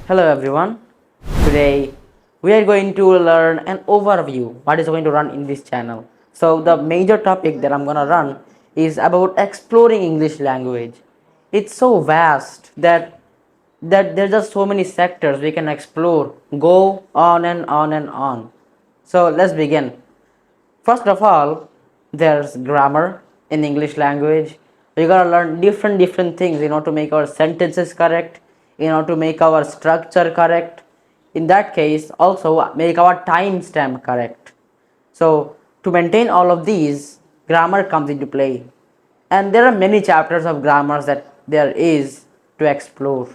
Hello everyone. Today we are going to learn an overview what is going to run in this channel. So the major topic that I'm going to run is about exploring English language. It's so vast that there's just so many sectors we can explore, go on and on and on. So let's begin. First of all, there's grammar in English language. We gotta learn different things in order to make our sentences correct, in order to make our structure correct. In that case, also make our timestamp correct. So to maintain all of these, grammar comes into play. And there are many chapters of grammars that there is to explore.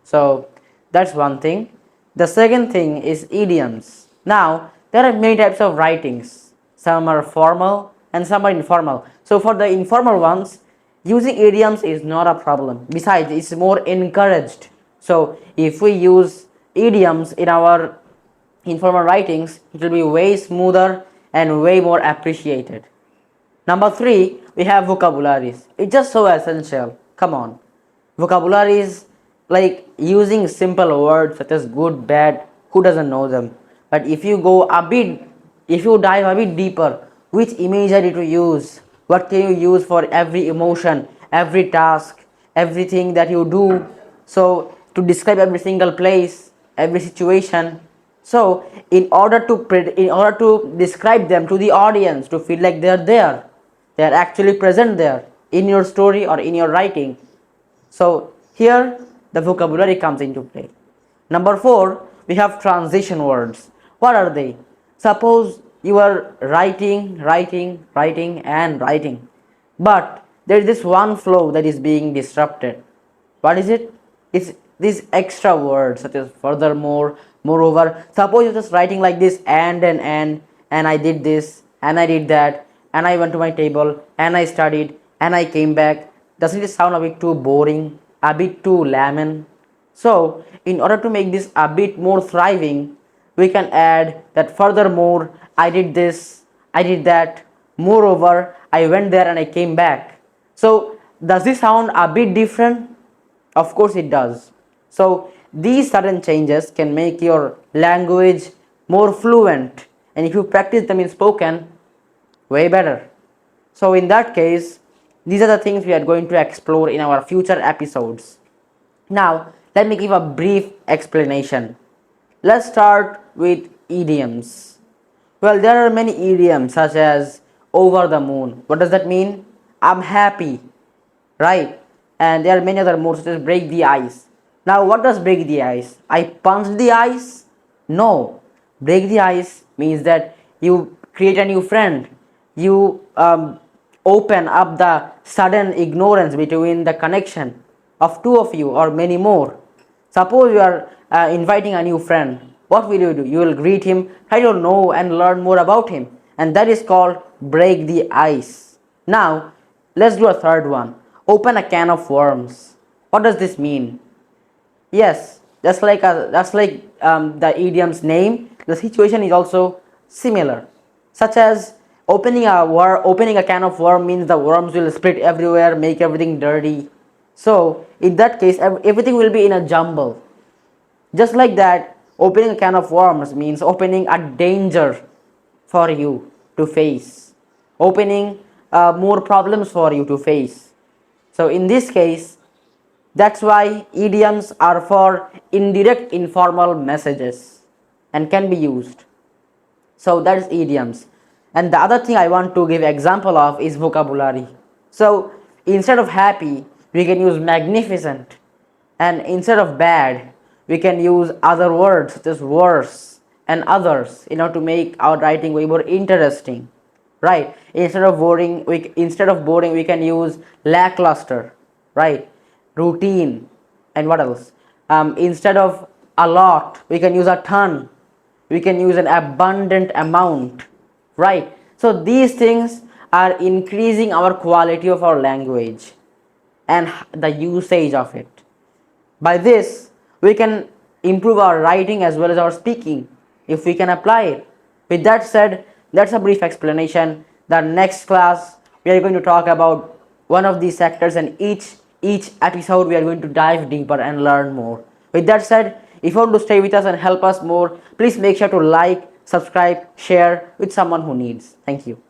So that's one thing. The second thing is idioms. Now there are many types of writings. Some are formal and some are informal. So for the informal ones, using idioms is not a problem. Besides, it's more encouraged. So if we use idioms in our informal writings, it will be way smoother and way more appreciated. Number three, we have vocabularies. It's just so essential. Come on. Vocabularies, like using simple words such as good, bad, who doesn't know them? But if you dive a bit deeper, which imagery to use, what can you use for every emotion, every task, everything that you do, so to describe every single place, every situation. So in order to describe them to the audience, to feel like they are there, they are actually present there in your story or in your writing. So here the vocabulary comes into play. Number four, we have transition words. What are they? Suppose you are writing, but there is this one flow that is being disrupted. What is it? It's these extra words such as furthermore, moreover. Suppose you're just writing like this and I did this and I did that and I went to my table and I studied and I came back. Doesn't it sound a bit too boring, a bit too layman? So in order to make this a bit more thriving, we can add that furthermore I did this, I did that, moreover I went there and I came back. So does this sound a bit different? Of course it does. So these sudden changes can make your language more fluent, and if you practice them in spoken, way better. So in that case, these are the things we are going to explore in our future episodes. Now, let me give a brief explanation. Let's start with idioms. Well, there are many idioms such as over the moon. What does that mean? I'm happy, right? And there are many other more such as break the ice. Now, what does break the ice? I punch the ice? No. Break the ice means that you create a new friend. You open up the sudden ignorance between the connection of two of you or many more. Suppose you are inviting a new friend. What will you do? You will greet him, try to know and learn more about him. And that is called break the ice. Now, let's do a third one. Open a can of worms. What does this mean? Yes, just like the idiom's name, the situation is also similar. Such as opening a can of worm means the worms will spread everywhere, make everything dirty. So in that case, everything will be in a jumble. Just like that, opening a can of worms means opening a danger for you to face, opening more problems for you to face. So in this case, that's why idioms are for indirect informal messages and can be used. So that is idioms. And the other thing I want to give example of is vocabulary. So instead of happy, we can use magnificent, and instead of bad, we can use other words such as worse and others in order to make our writing way more interesting, right? Instead of boring we can use lackluster, right? Routine. And what else? Instead of a lot we can use a ton, we can use an abundant amount, right? So these things are increasing our quality of our language and the usage of it. By this, we can improve our writing as well as our speaking if we can apply it. With that said, that's a brief explanation. The next class, we are going to talk about one of these sectors, and each episode we are going to dive deeper and learn more. With that said, If you want to stay with us and help us more, please make sure to like, subscribe, share with someone who needs. Thank you.